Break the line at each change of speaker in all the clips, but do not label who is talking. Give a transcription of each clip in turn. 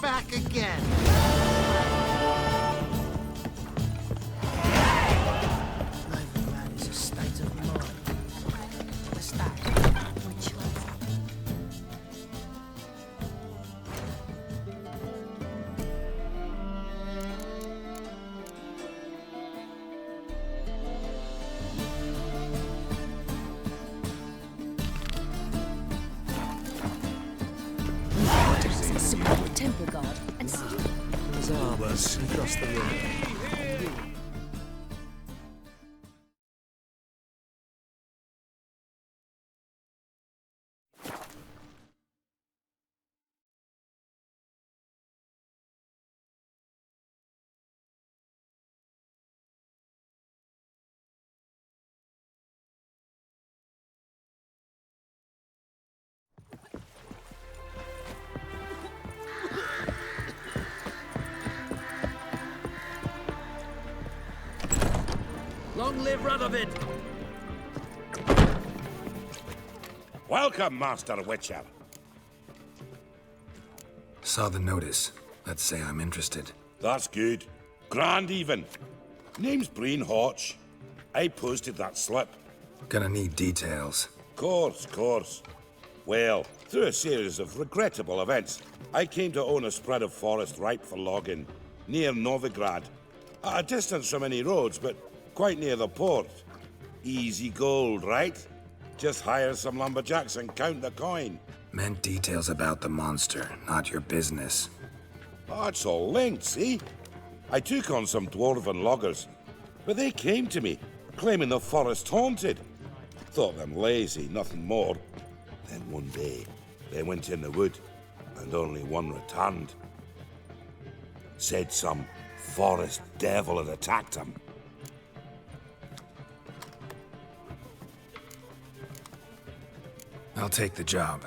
back again. Living man is a state of mind. What's that? Which one?
Temple guard and see.
There's ours across the room.
Long live Radovid!
Welcome, Master Witcher.
Saw the notice. Let's say I'm interested.
That's good. Grand even. Name's Breen Hotch. I posted that slip.
Gonna need details.
Course. Well, through a series of regrettable events, I came to own a spread of forest ripe for logging, near Novigrad. At a distance from any roads, but quite near the port. Easy gold, right? Just hire some lumberjacks and count the coin.
Meant details about the monster, not your business.
Oh, it's all linked, see? I took on some dwarven loggers, but they came to me, claiming the forest haunted. Thought them lazy, nothing more. Then one day, they went in the wood, and only one returned. Said some forest devil had attacked him.
I'll take the job.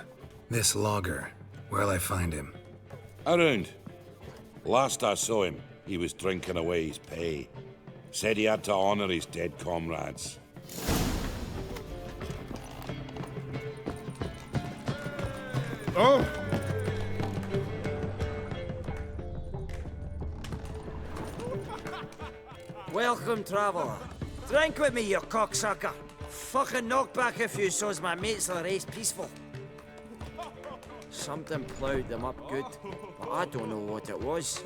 This logger, where'll I find him?
Around. Last I saw him, he was drinking away his pay. Said he had to honor his dead comrades.
Oh!
Welcome, traveller. Drink with me, you cocksucker. Fucking knock back a few so's my mates will race peaceful. Something ploughed them up good, but I don't know what it was.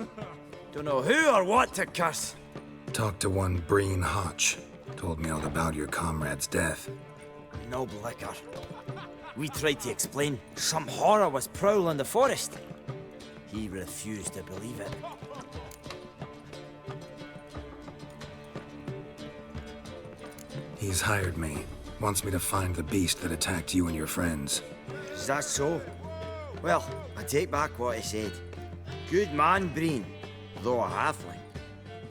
Don't know who or what to curse.
Talked to one Breen Hotch. Told me all about your comrade's death.
No blicker. We tried to explain some horror was prowling the forest. He refused to believe it.
He's hired me. Wants me to find the beast that attacked you and your friends.
Is that so? Well, I take back what I said. Good man, Breen, though a halfling.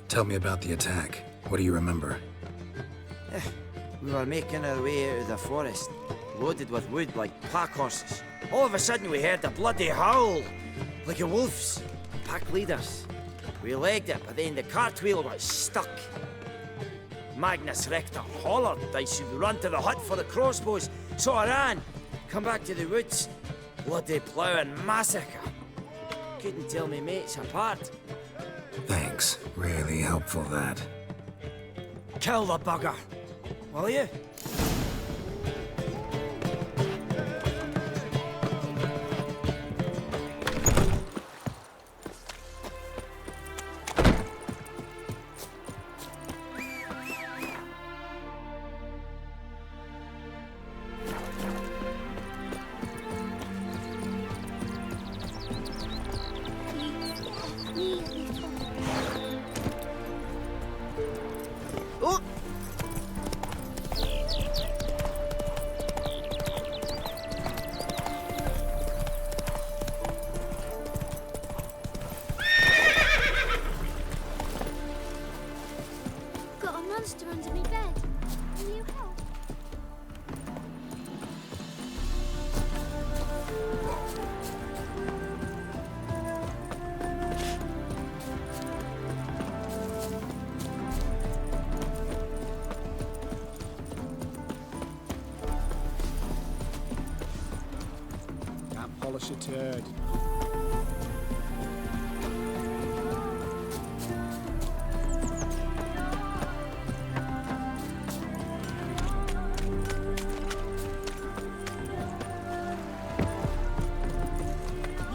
Tell me about the attack. What do you remember?
We were making our way out of the forest, loaded with wood like pack horses. All of a sudden we heard a bloody howl, like a wolf's. Pack leaders. We legged it, but then the cartwheel got stuck. Magnus Rector hollered I should run to the hut for the crossbows, so I ran. Come back to the woods. Bloody ploughing massacre. Couldn't tell me mates apart.
Thanks. Really helpful, that.
Kill the bugger, will you? Oh!
Got a monster under my bed. Will you help?
Can't polish a turd.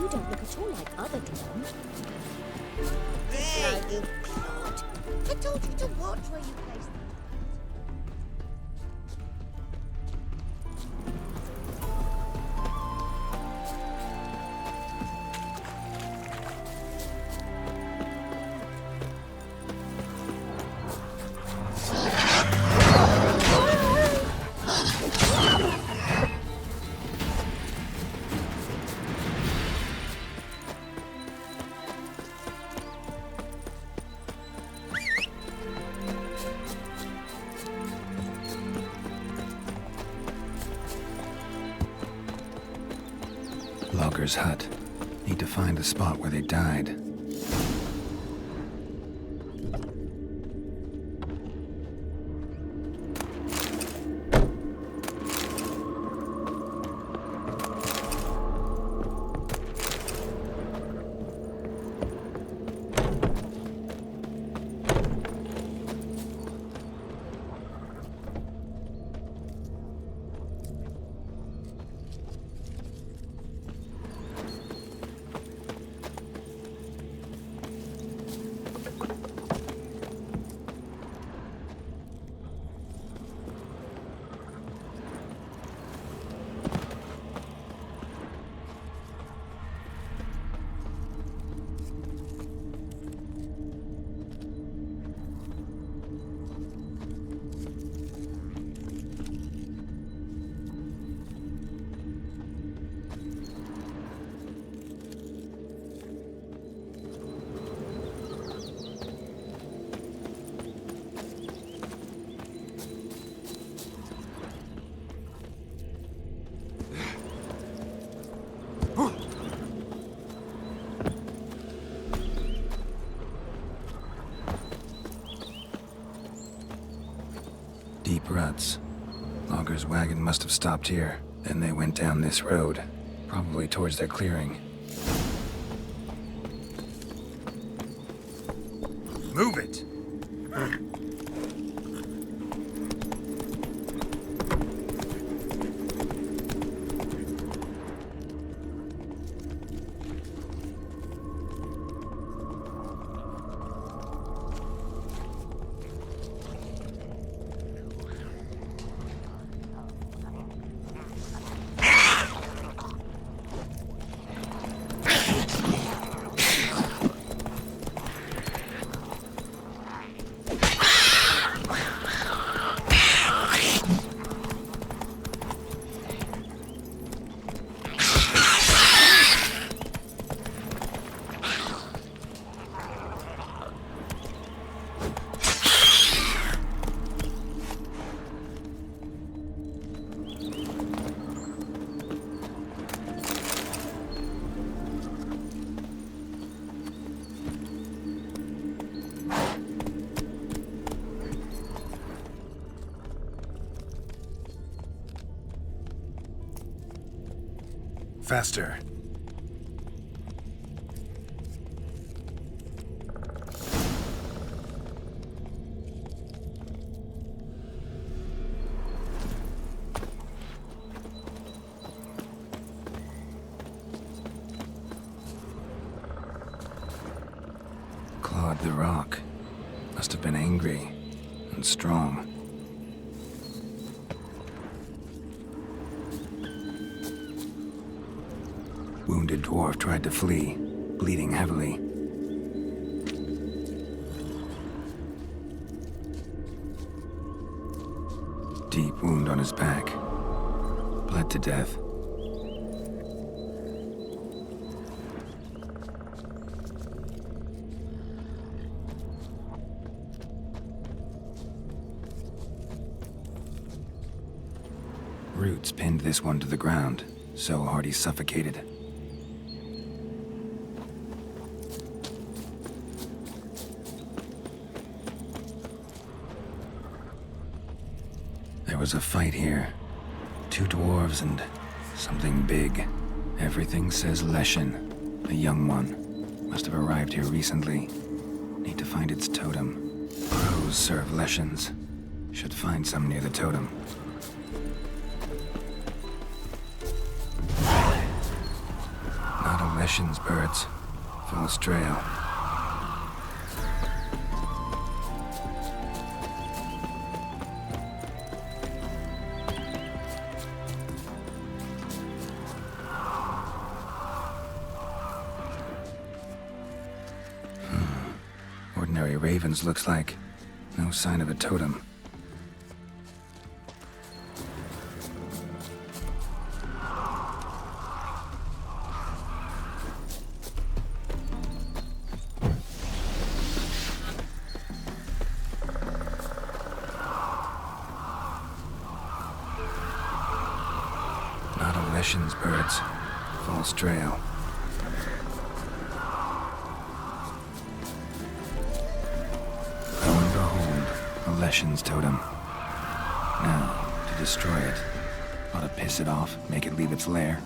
You don't look at all like other dwarves.
There, you clod! I told you to watch where you place them.
Logger's hut. Need to find the spot where they died. Deep ruts. Logger's wagon must have stopped here. Then they went down this road, probably towards their clearing.
Move it!
Faster. Clawed the rock. Must have been angry and strong. Wounded dwarf tried to flee, bleeding heavily. Deep wound on his back. Bled to death. Roots pinned this one to the ground, so hard he suffocated. There was a fight here. 2 dwarves and something big. Everything says Leshen, a young one. Must have arrived here recently. Need to find its totem. Crows serve Leshens. Should find some near the totem. Not a Leshen's birds. False trail. Ordinary ravens, looks like. No sign of a totem. Not a Leshen's birds. False trail. Lo and behold, a Leshen's totem. Now, to destroy it. Ought to piss it off, make it leave its lair.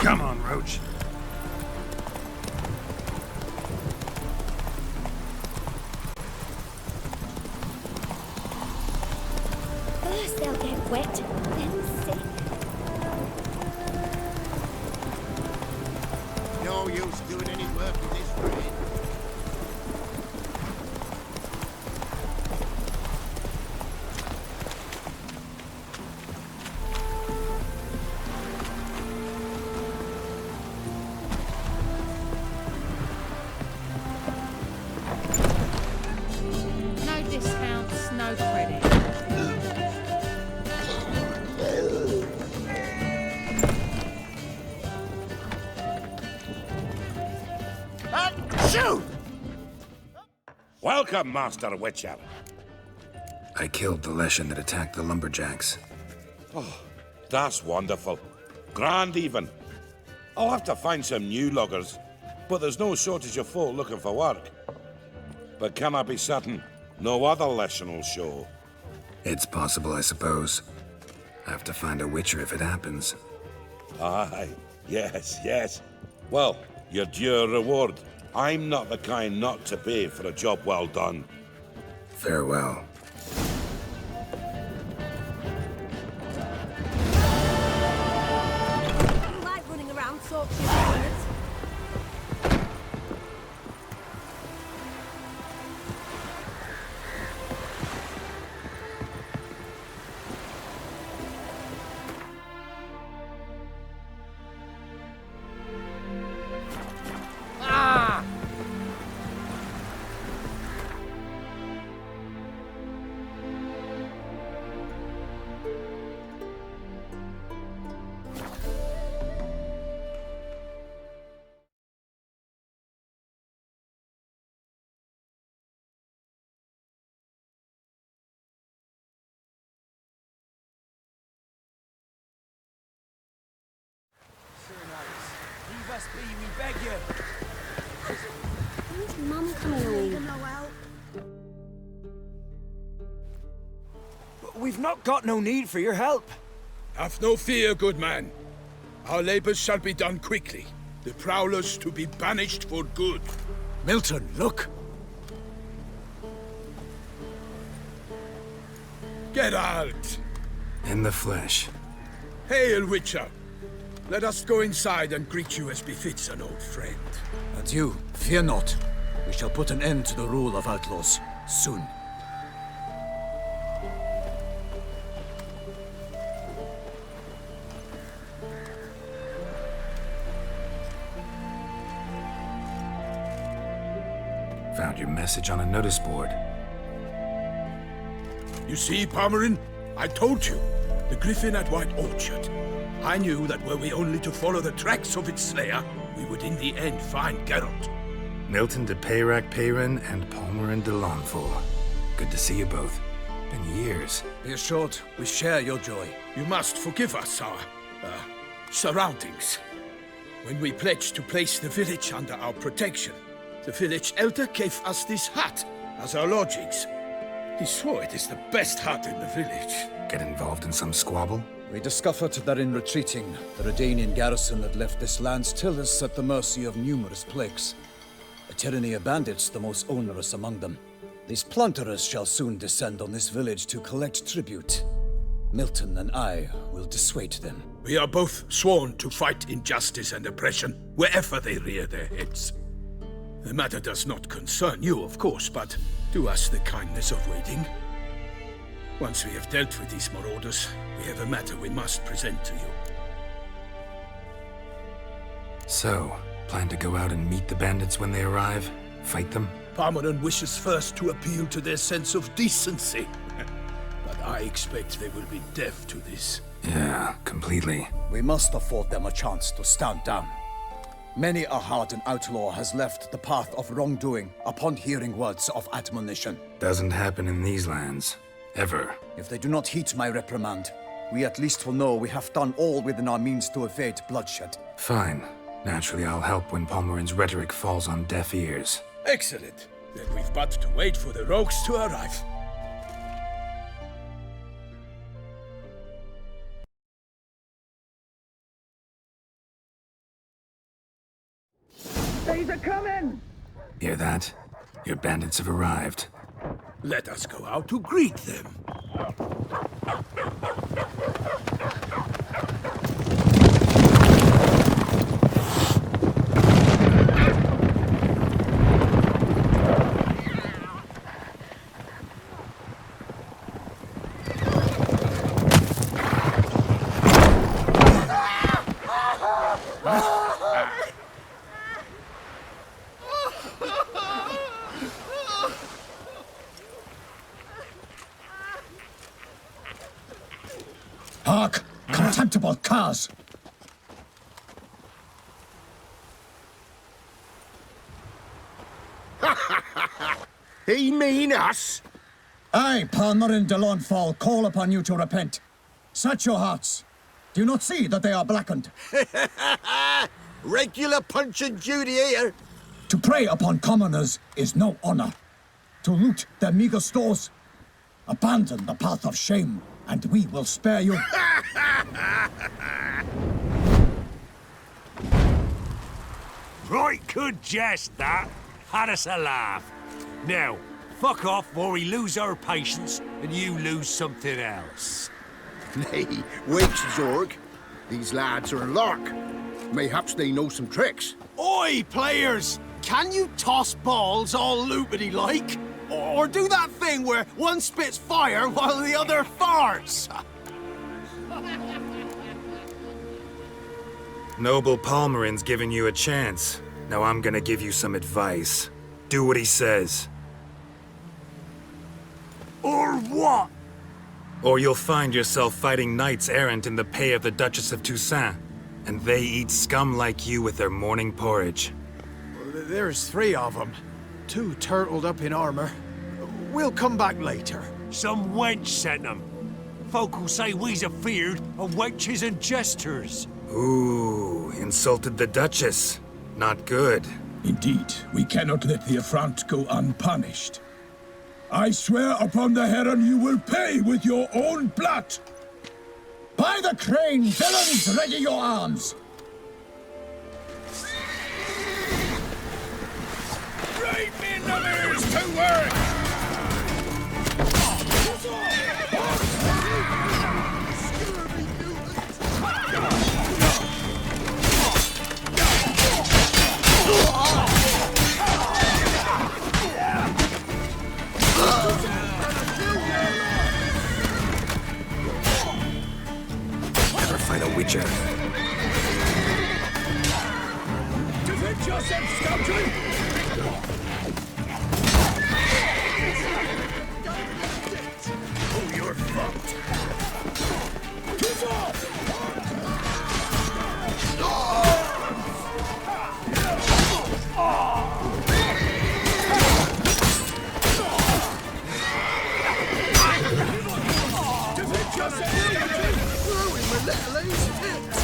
Come on, Roach.
First they'll get wet, then sick.
No use doing any work in this rain.
No discounts, no credit.
Shoot!
Welcome, Master Witcher.
I killed the Leshen that attacked the lumberjacks.
That's wonderful. Grand even. I'll have to find some new loggers, but there's no shortage of folk looking for work. But can I be certain no other Leshen will show?
It's possible, I suppose. I have to find a Witcher if it happens.
Aye, yes, yes. Well, your due reward. I'm not the kind not to pay for a job well done.
Farewell.
You like running around talking about it.
Leave us be, we beg you.
When's Mum coming home?
Noel.
We've not got no need for your help.
Have no fear, good man. Our labors shall be done quickly. The prowlers to be banished for good.
Milton, look!
Geralt!
In the flesh.
Hail, Witcher! Let us go inside and greet you as befits an old friend.
And you, fear not. We shall put an end to the rule of outlaws, soon.
Found your message on a notice board.
You see, Palmerin? I told you. The griffin at White Orchard. I knew that were we only to follow the tracks of its slayer, we would in the end find Geralt.
Milton de Peyrac Peyrin and Palmerin de Lawnful. Good to see you both. Been years.
Be assured, we share your joy.
You must forgive us our, surroundings. When we pledged to place the village under our protection, the village elder gave us this hut as our lodgings. He swore it is the best hut in the village.
Get involved in some squabble?
We discovered that in retreating, the Redanian garrison that left this land still is at the mercy of numerous plagues. A tyranny of bandits, the most onerous among them. These plunderers shall soon descend on this village to collect tribute. Milton and I will dissuade them.
We are both sworn to fight injustice and oppression wherever they rear their heads. The matter does not concern you, of course, but do us the kindness of waiting. Once we have dealt with these marauders, we have a matter we must present to you.
So, plan to go out and meet the bandits when they arrive? Fight them?
Palmerin wishes first to appeal to their sense of decency. But I expect they will be deaf to this.
Yeah, completely.
We must afford them a chance to stand down. Many a hardened outlaw has left the path of wrongdoing upon hearing words of admonition.
Doesn't happen in these lands. Ever.
If they do not heed my reprimand, we at least will know we have done all within our means to evade bloodshed.
Fine. Naturally, I'll help when Palmerin's rhetoric falls on deaf ears.
Excellent. Then we've but to wait for the rogues to arrive.
They're coming!
Hear that? Your bandits have arrived.
Let us go out to greet them.
Hark! Contemptible curs!
He mean us?
I, Palmerin de Launfal, call upon you to repent. Set your hearts. Do you not see that they are blackened?
Regular punch and duty here.
To prey upon commoners is no honor. To loot their meager stores, abandon the path of shame, and we will spare you.
Right good jest, that. Had us a laugh. Now, fuck off before we lose our patience and you lose something else.
Nay, wait, Zorg. These lads are a lark. Mayhaps they know some tricks.
Oi, players! Can you toss balls all loopity-like? Or do that thing where one spits fire while the other farts?
Noble Palmerin's giving you a chance. Now I'm gonna give you some advice. Do what he says.
Or what?
Or you'll find yourself fighting knights errant in the pay of the Duchess of Toussaint. And they eat scum like you with their morning porridge.
There's 3 of them. 2 turtled up in armor. We'll come back later.
Some wench sent them. Folk will say we's afeard of wenches and jesters.
Ooh, insulted the Duchess. Not good.
Indeed, we cannot let the affront go unpunished. I swear upon the Heron you will pay with your own blood!
By the crane, villains, ready your arms!
Right men numbers to work!
Never fight a witcher.
Defend yourself, scoundrel! Oh, you're fucked! Too far! Defend yourself, scoundrel!
Throwing my little ace tits.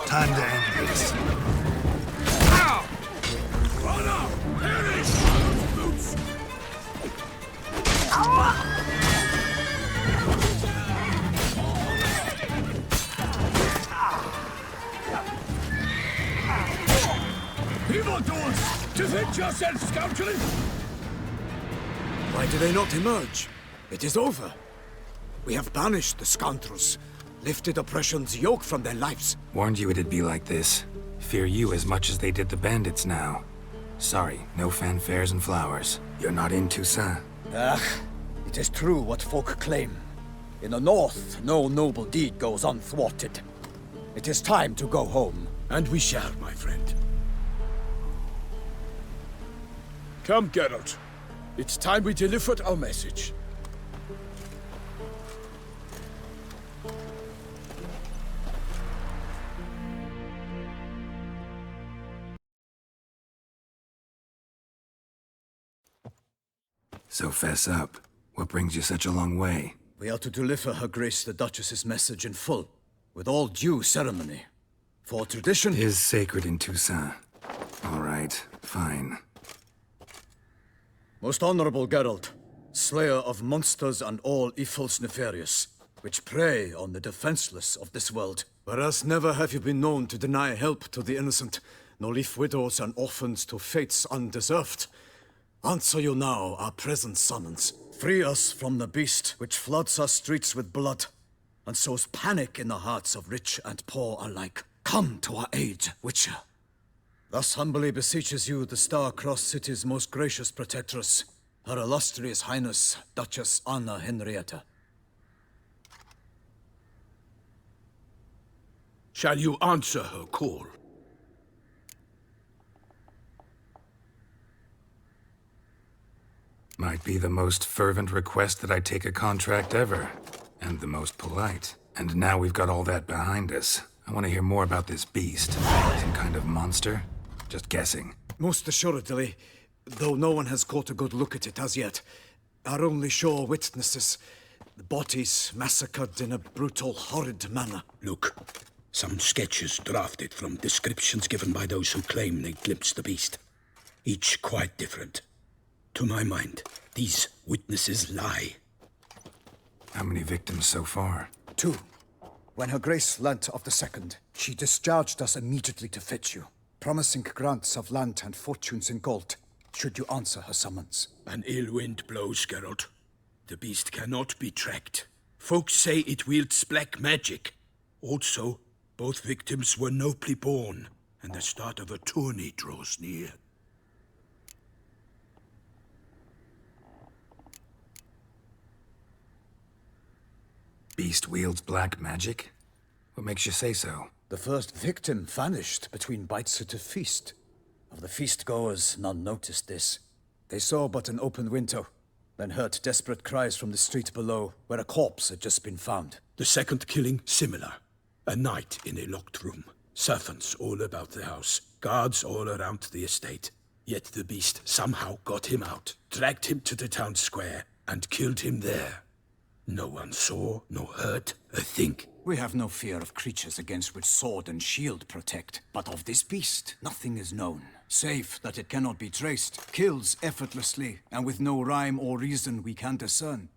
Time to end this.
Ow! Oh no! Perish! Boots! Evildoers! Defend yourself, scoundrel!
Why do they not emerge? It is over. We have banished the scoundrels, lifted oppression's yoke from their lives.
Warned you it'd be like this. Fear you as much as they did the bandits now. Sorry, no fanfares and flowers. You're not in Toussaint.
It is true what folk claim. In the north, no noble deed goes unthwarted. It is time to go home.
And we shall, my friend. Come, Geralt. It's time we delivered our message.
So fess up. What brings you such a long way?
We are to deliver Her Grace the Duchess's message in full, with all due ceremony. For tradition
Is sacred in Toussaint. All right, fine.
Most honorable Geralt, slayer of monsters and all evils nefarious, which prey on the defenseless of this world. Whereas never have you been known to deny help to the innocent, nor leave widows and orphans to fates undeserved. Answer you now our present summons. Free us from the beast which floods our streets with blood, and sows panic in the hearts of rich and poor alike. Come to our aid, Witcher. Thus humbly beseeches you the Star-Crossed City's most gracious protectress, Her Illustrious Highness, Duchess Anna Henrietta.
Shall you answer her call?
Might be the most fervent request that I take a contract ever. And the most polite. And now we've got all that behind us. I want to hear more about this beast. Some kind of monster? Just guessing.
Most assuredly, though no one has caught a good look at it as yet. Our only sure witnesses, the bodies massacred in a brutal, horrid manner.
Look, some sketches drafted from descriptions given by those who claim they glimpsed the beast. Each quite different. To my mind, these witnesses lie.
How many victims so far?
2. When Her Grace learnt of the second, she discharged us immediately to fetch you, promising grants of land and fortunes in gold, should you answer her summons.
An ill wind blows, Geralt. The beast cannot be tracked. Folks say it wields black magic. Also, both victims were nobly born, and the start of a tourney draws near.
Beast wields black magic? What makes you say so?
The first victim vanished between bites at a feast. Of the feast-goers, none noticed this. They saw but an open window, then heard desperate cries from the street below, where a corpse had just been found.
The second killing, similar. A night in a locked room. Servants all about the house. Guards all around the estate. Yet the beast somehow got him out, dragged him to the town square, and killed him there. No one saw, nor heard a thing.
We have no fear of creatures against which sword and shield protect. But of this beast, nothing is known, save that it cannot be traced, kills effortlessly, and with no rhyme or reason we can discern.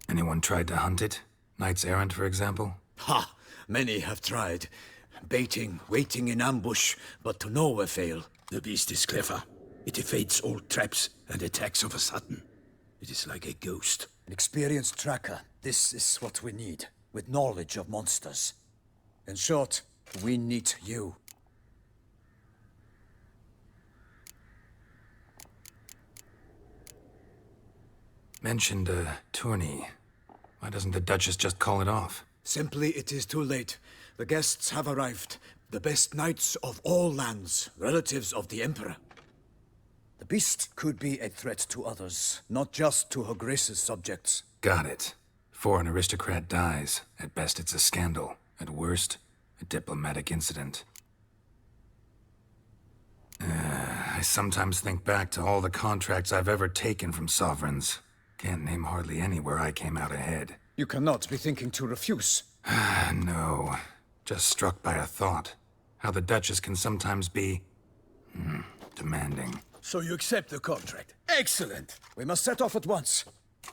Anyone tried to hunt it? Knights errant, for example?
Ha! Many have tried. Baiting, waiting in ambush, but to no avail.
The beast is clever. It evades all traps and attacks of a sudden. It is like a ghost.
An experienced tracker. This is what we need, with knowledge of monsters. In short, we need you.
Mentioned a tourney. Why doesn't the Duchess just call it off?
Simply, it is too late. The guests have arrived. The best knights of all lands, relatives of the Emperor. The beast could be a threat to others, not just to Her Grace's subjects.
Got it. Before an aristocrat dies, at best it's a scandal. At worst, a diplomatic incident. I sometimes think back to all the contracts I've ever taken from sovereigns. Can't name hardly any where I came out ahead.
You cannot be thinking to refuse.
No. Just struck by a thought. How the Duchess can sometimes be... demanding.
So you accept the contract. Excellent!
We must set off at once.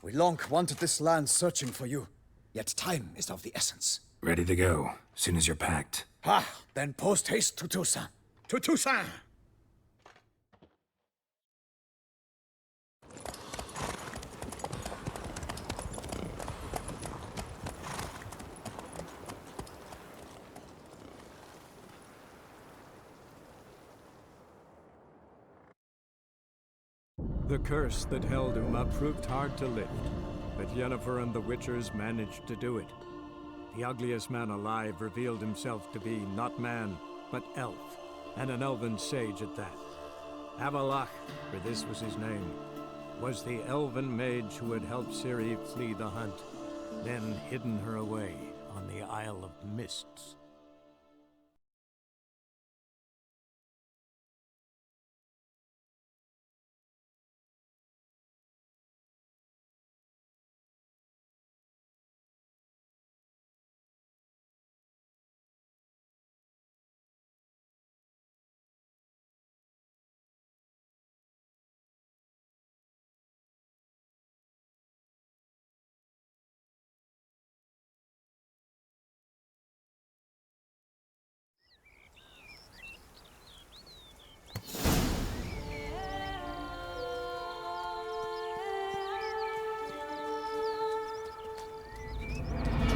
We long wanted this land searching for you. Yet time is of the essence.
Ready to go, soon as you're packed.
Ha! Then post-haste to Toussaint.
To Toussaint!
The curse that held Uma proved hard to lift, but Yennefer and the Witchers managed to do it. The ugliest man alive revealed himself to be not man, but elf, and an elven sage at that. Avalach, for this was his name, was the elven mage who had helped Ciri flee the hunt, then hidden her away on the Isle of Mists.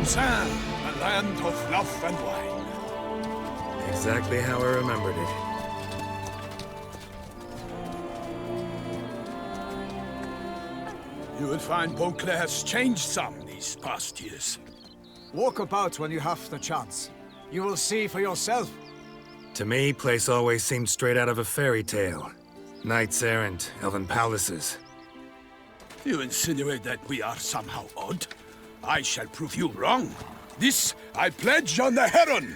Toussaint, the land of love and wine.
Exactly how I remembered it.
You will find Beauclair has changed some these past years.
Walk about when you have the chance. You will see for yourself.
To me, place always seemed straight out of a fairy tale. Knights errant, elven palaces.
You insinuate that we are somehow odd? I shall prove you wrong. This I pledge on the Heron!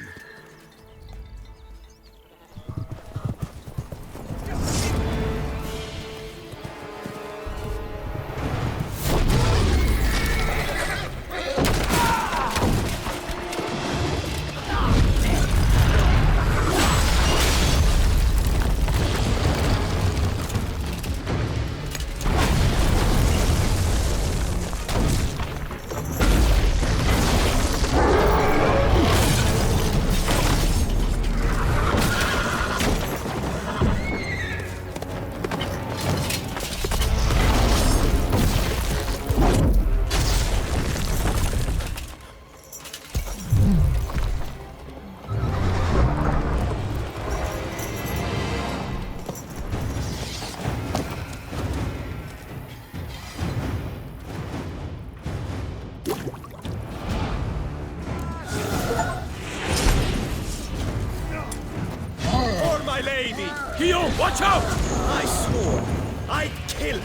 Guillaume, watch out! I swore I'd kill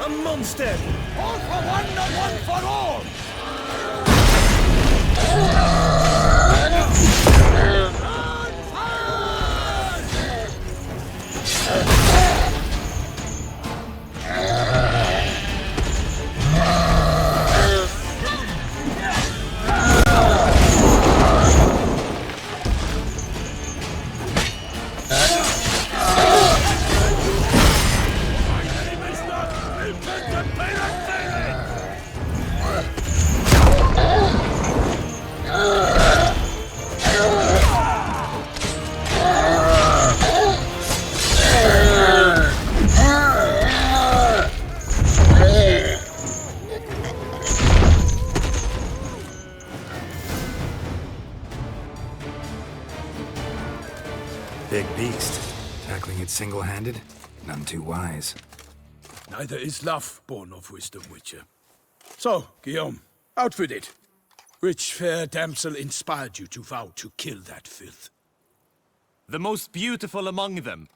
a monster!
All for one and one for all!
Big beast. Tackling it single-handed? None too wise.
Neither is love born of wisdom, Witcher. So, Guillaume, out with it. Which fair damsel inspired you to vow to kill that filth?
The most beautiful among them.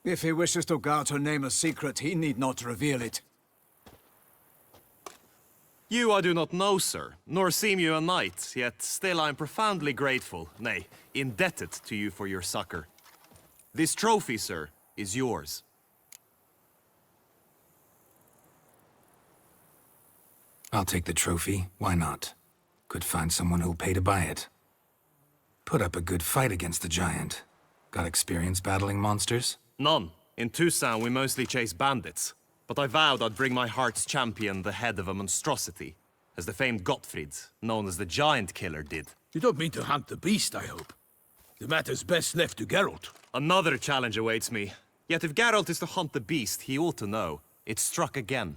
If he wishes to guard her name a secret, he need not reveal it.
You I do not know, sir, nor seem you a knight, yet still I am profoundly grateful, nay, indebted to you for your succor. This trophy, sir, is yours.
I'll take the trophy, why not? Could find someone who'll pay to buy it. Put up a good fight against the giant. Got experience battling monsters?
None. In Toussaint we mostly chase bandits. But I vowed I'd bring my heart's champion the head of a monstrosity, as the famed Gottfried, known as the Giant Killer, did.
You don't mean to hunt the beast, I hope. The matter's best left to Geralt.
Another challenge awaits me. Yet if Geralt is to hunt the beast, he ought to know. It struck again.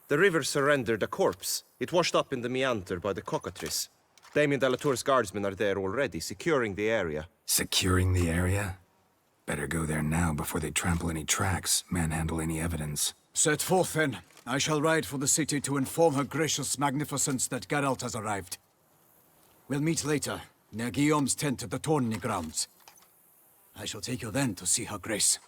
The river surrendered a corpse. It washed up in the meander by the cockatrice. Damien de la Tour's guardsmen are there already, securing the area.
Securing the area? Better go there now before they trample any tracks, manhandle any evidence.
Set forth, then. I shall ride for the city to inform her gracious magnificence that Geralt has arrived. We'll meet later, near Guillaume's tent at the tourney grounds. I shall take you then to see her grace.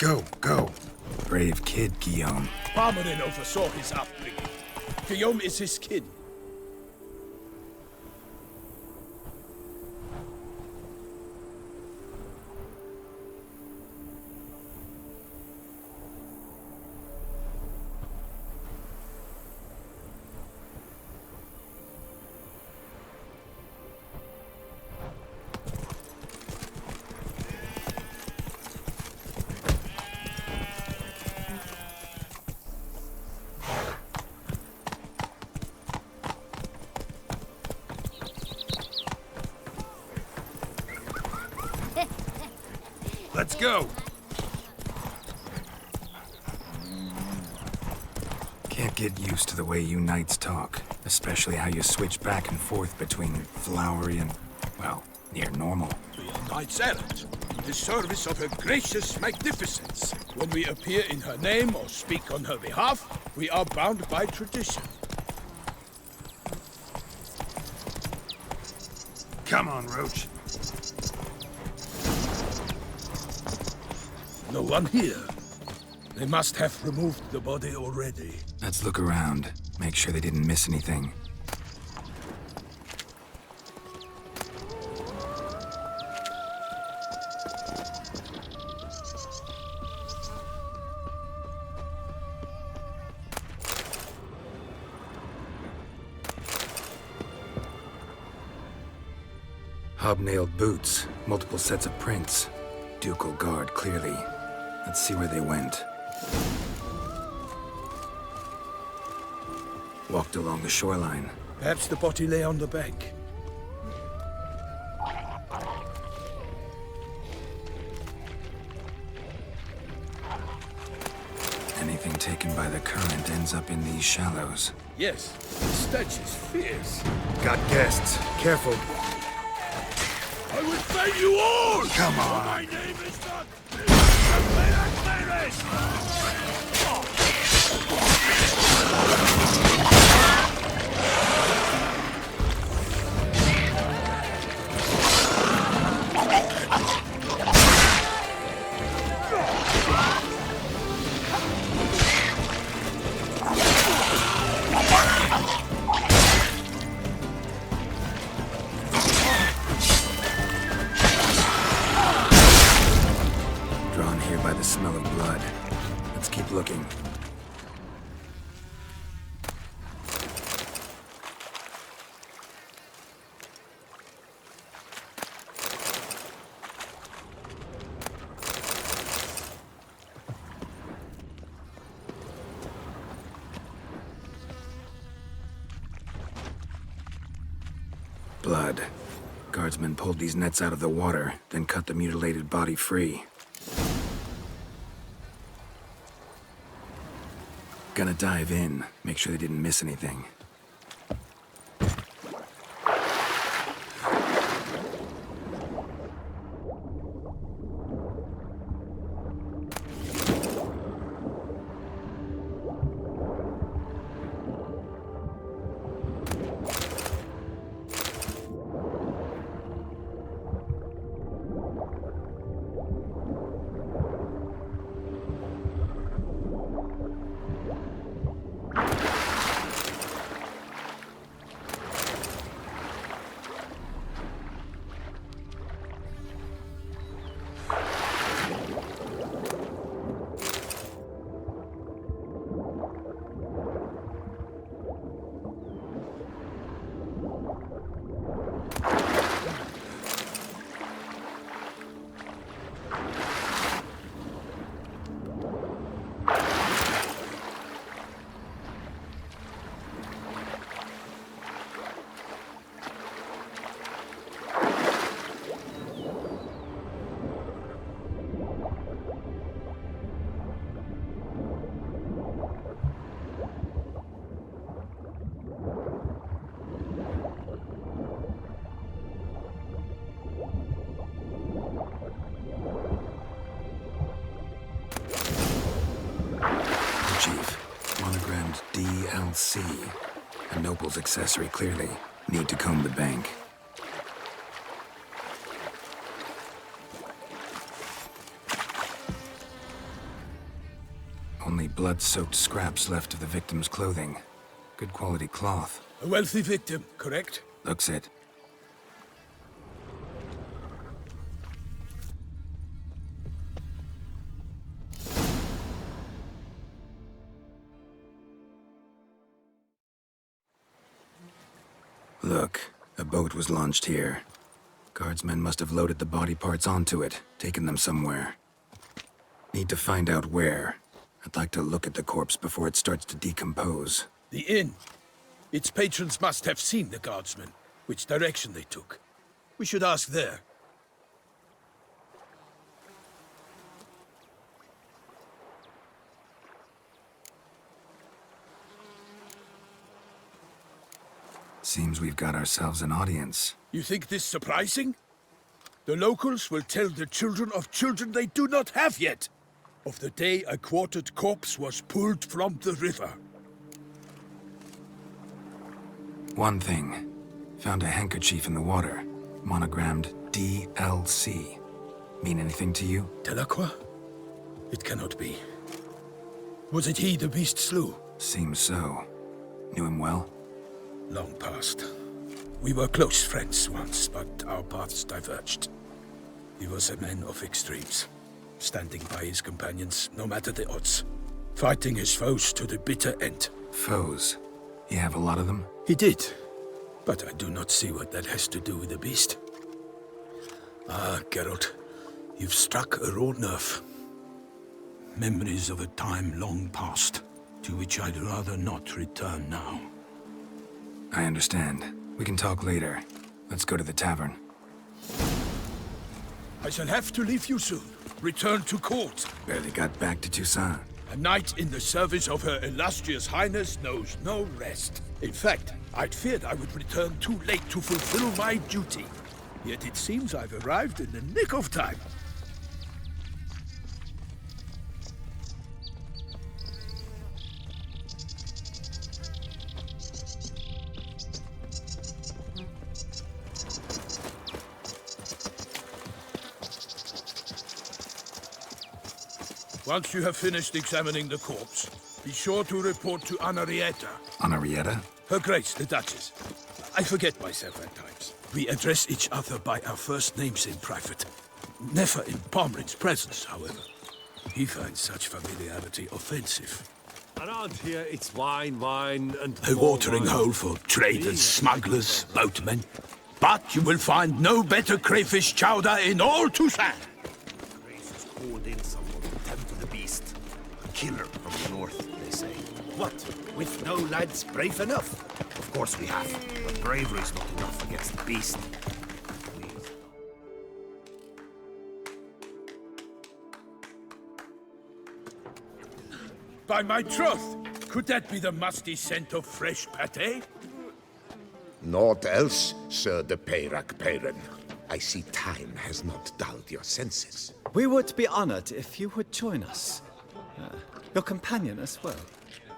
Go, go. Brave kid, Guillaume.
Parmarin oversaw his upbringing. Guillaume is his kid.
Let's go!
Can't get used to the way you knights talk, especially how you switch back and forth between flowery and, well, near normal.
We are knights errant, in the service of her gracious magnificence. When we appear in her name or speak on her behalf, we are bound by tradition.
Come on, Roach.
No one here. They must have removed the body already.
Let's look around. Make sure they didn't miss anything. Hobnailed boots, multiple sets of prints. Ducal guard, clearly. Let's see where they went. Walked along the shoreline.
Perhaps the body lay on the bank.
Anything taken by the current ends up in these shallows.
Yes, the stench is fierce.
Got guests. Careful.
I will pay you all!
Come on!
My name is not...
Drawn here by the smell of blood. Let's keep looking. Blood. Guardsmen pulled these nets out of the water, then cut the mutilated body free. Gonna dive in, make sure they didn't miss anything. DLC. A noble's accessory, clearly. Need to comb the bank. blood-soaked scraps left of the victim's clothing. Good quality cloth.
A wealthy victim, correct?
Looks it. Look, a boat was launched here. Guardsmen must have loaded the body parts onto it, taken them somewhere. Need to find out where. I'd like to look at the corpse before it starts to decompose.
The inn. Its patrons must have seen the guardsmen, which direction they took. We should ask there.
Seems we've got ourselves an audience.
You think this surprising? The locals will tell the children of children they do not have yet, of the day a quartered corpse was pulled from the river.
One thing. Found a handkerchief in the water. Monogrammed DLC. Mean anything to you?
Delacroix? It cannot be. Was it he the beast slew?
Seems so. Knew him well?
Long past. We were close friends once, but our paths diverged. He was a man of extremes, standing by his companions, no matter the odds. Fighting his foes to the bitter end.
Foes? You have a lot of them?
He did, but I do not see what that has to do with the beast. Ah, Geralt, you've struck a raw nerve. Memories of a time long past, to which I'd rather not return now.
I understand. We can talk later. Let's go to the tavern.
I shall have to leave you soon. Return to court.
Barely got back to Toussaint.
A knight in the service of Her Illustrious Highness knows no rest. In fact, I'd feared I would return too late to fulfill my duty. Yet it seems I've arrived in the nick of time. Once you have finished examining the corpse, be sure to report to Anarietta.
Anarietta?
Her Grace, the Duchess. I forget myself at times. We address each other by our first names in private. Never in Pomrin's presence, however. He finds such familiarity offensive.
Around here, it's wine, and...
A watering hole for traders, smugglers, boatmen. But you will find no better crayfish chowder in all Toussaint.
Called in someone to tend to the beast. A killer from the north, they say. What? With no lads brave enough? Of course we have, but bravery's not enough against the beast.
By my troth, could that be the musty scent of fresh pâté?
Naught else, Sir de Peyrac-Peyran. I see time has not dulled your senses.
We would be honored if you would join us. Your companion as well.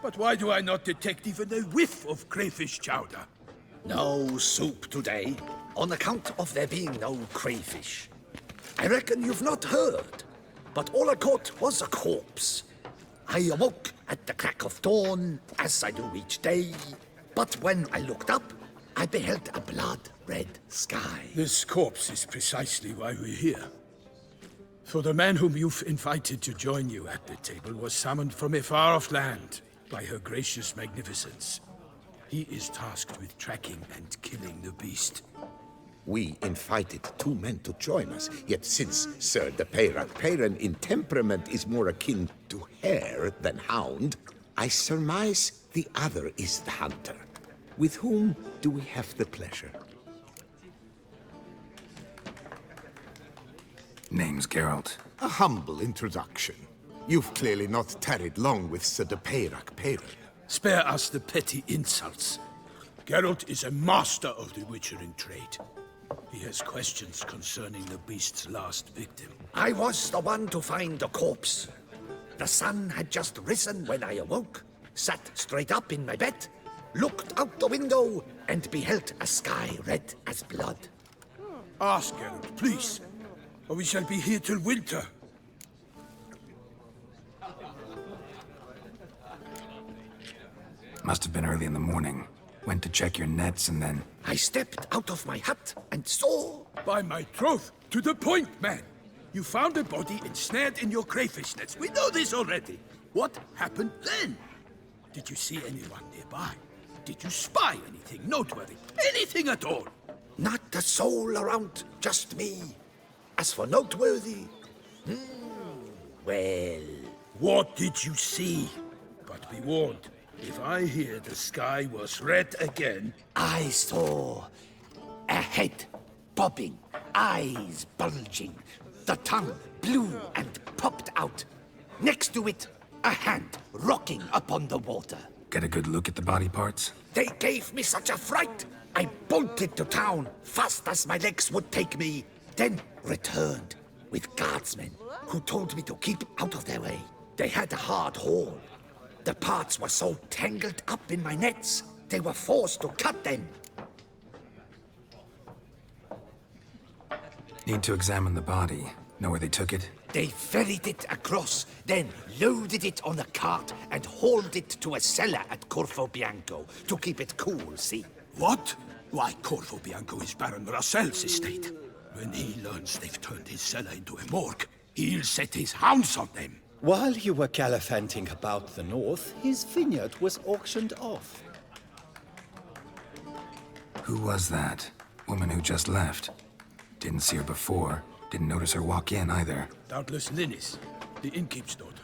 But why do I not detect even a whiff of crayfish chowder?
No soup today, on account of there being no crayfish. I reckon you've not heard, but all I caught was a corpse. I awoke at the crack of dawn, as I do each day, but when I looked up, I beheld a blood-red sky.
This corpse is precisely why we're here. For the man whom you've invited to join you at the table was summoned from a far-off land by her gracious magnificence. He is tasked with tracking and killing the beast.
We invited two men to join us, yet since Sir de Peyrac-Peyran in temperament is more akin to hare than hound, I surmise the other is the hunter. With whom do we have the pleasure?
Name's Geralt.
A humble introduction. You've clearly not tarried long with Sir de Peyrac-Peyran.
Spare us the petty insults. Geralt is a master of the witchering trade. He has questions concerning the beast's last victim.
I was the one to find the corpse. The sun had just risen when I awoke, sat straight up in my bed, looked out the window, and beheld a sky red as blood.
Ask Geralt, please, or we shall be here till winter.
Must have been early in the morning. Went to check your nets and then...
I stepped out of my hut and saw...
By my troth, to the point, man. You found a body ensnared in your crayfish nets. We know this already. What happened then? Did you see anyone nearby? Did you spy anything noteworthy? Anything at all?
Not a soul around, just me. As for noteworthy... well...
What did you see? But be warned, if I hear the sky was red again...
I saw a head bobbing, eyes bulging, the tongue blue and popped out. Next to it, a hand rocking upon the water.
Get a good look at the body parts?
They gave me such a fright. I bolted to town fast as my legs would take me, then returned with guardsmen who told me to keep out of their way. They had a hard haul. The parts were so tangled up in my nets, they were forced to cut them.
Need to examine the body. Know where they took it?
They ferried it across, then loaded it on a cart and hauled it to a cellar at Corvo Bianco to keep it cool, see?
What? Why, Corvo Bianco is Baron Russell's estate. When he learns they've turned his cellar into a morgue, he'll set his hounds on them.
While you were gallivanting about the north, his vineyard was auctioned off.
Who was that? Woman who just left. Didn't see her before. Didn't notice her walk in either.
Doubtless Linnis, the innkeep's daughter.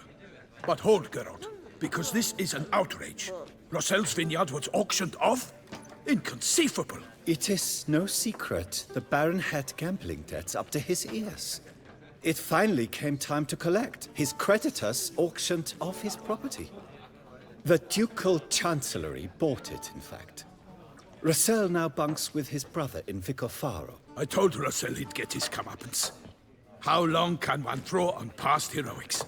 But hold, Geralt, because this is an outrage. Russell's vineyard was auctioned off? Inconceivable.
It is no secret the Baron had gambling debts up to his ears. It finally came time to collect. His creditors auctioned off his property. The Ducal Chancellery bought it, in fact. Russell now bunks with his brother in Vicofaro.
I told Russell he'd get his comeuppance. How long can one draw on past heroics?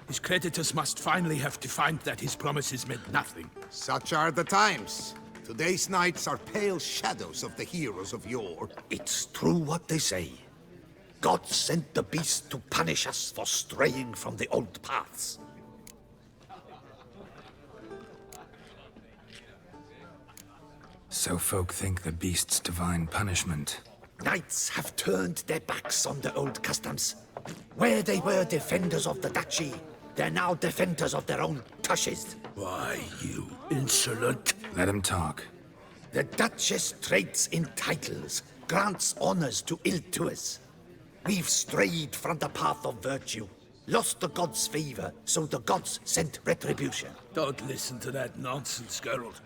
His creditors must finally have to find that his promises meant nothing.
Such are the times. Today's knights are pale shadows of the heroes of yore.
It's true what they say. God sent the beast to punish us for straying from the old paths.
So folk think the beast's divine punishment.
Knights have turned their backs on the old customs. Where they were defenders of the duchy, they're now defenders of their own tushes.
Why, you insolent...
Let him talk.
The Duchess trades in titles, grants honors to ill-doers. We've strayed from the path of virtue, lost the gods' favor, so the gods sent retribution.
Don't listen to that nonsense, Geralt.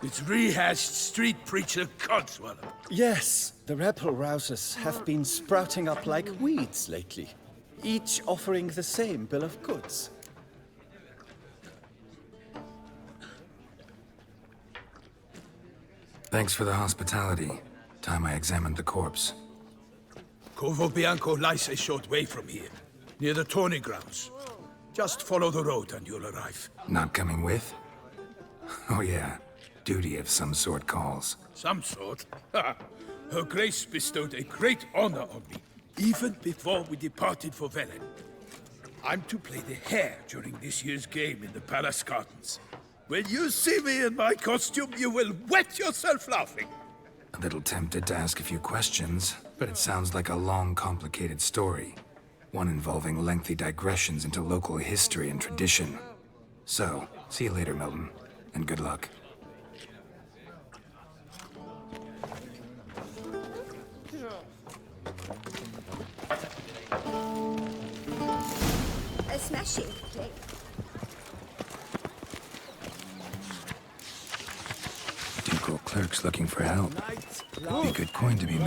It's rehashed street preacher codswallop.
Yes, the rebel rousers have been sprouting up like weeds lately, each offering the same bill of goods.
Thanks for the hospitality. Time I examined the corpse.
Corvo Bianco lies a short way from here, near the tourney grounds. Just follow the road and you'll arrive.
Not coming with? Oh yeah, duty of some sort calls.
Some sort? Her Grace bestowed a great honor on me, even before we departed for Velen. I'm to play the hare during this year's game in the palace gardens. When you see me in my costume, you will wet yourself laughing.
A little tempted to ask a few questions, but it sounds like a long, complicated story. One involving lengthy digressions into local history and tradition. So, see you later, Milton, and good luck.
A smashing cake.
Ducal clerks looking for help. Be good coin to be made.